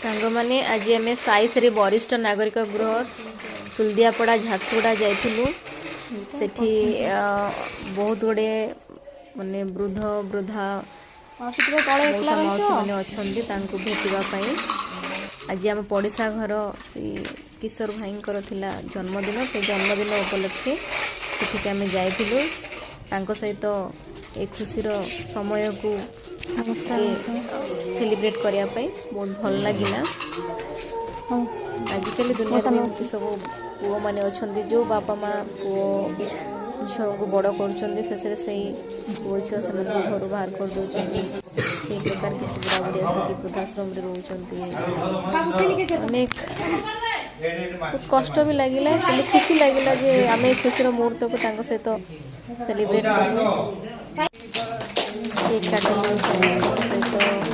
सांग मैंने आज आम साईश्री वरिष्ठ नागरिक गृह सुलदियापड़ा झारसुगुड़ा जाइलु सेठी बहुत गुड़े माने वृद्ध वृद्धा मौसा मौसी मैंने अच्छा भेटापी आज आम पड़ोसा घर किशोर भाई जन्मदिन से जन्मदिन उपलक्षे सेठिक आम जाइलु सहित ए खुशीर समय को सेलिब्रेट करने बहुत भल लगिला। आजिकल दुनिया में सब पुओ मैंने अच्छा जो बापा माँ पुओ झील को बड़ कर पुओ झील से घर बाहर कर दौरान से प्रकार किसी बुढ़ा बुढ़ी आसिक वृद्धाश्रम रोच अनेक बहुत कष्ट भी लगिला कि खुशी लगिला जे आम खुशी मुहूर्त को सहित सेलिब्रेट कर केक काटलु सहित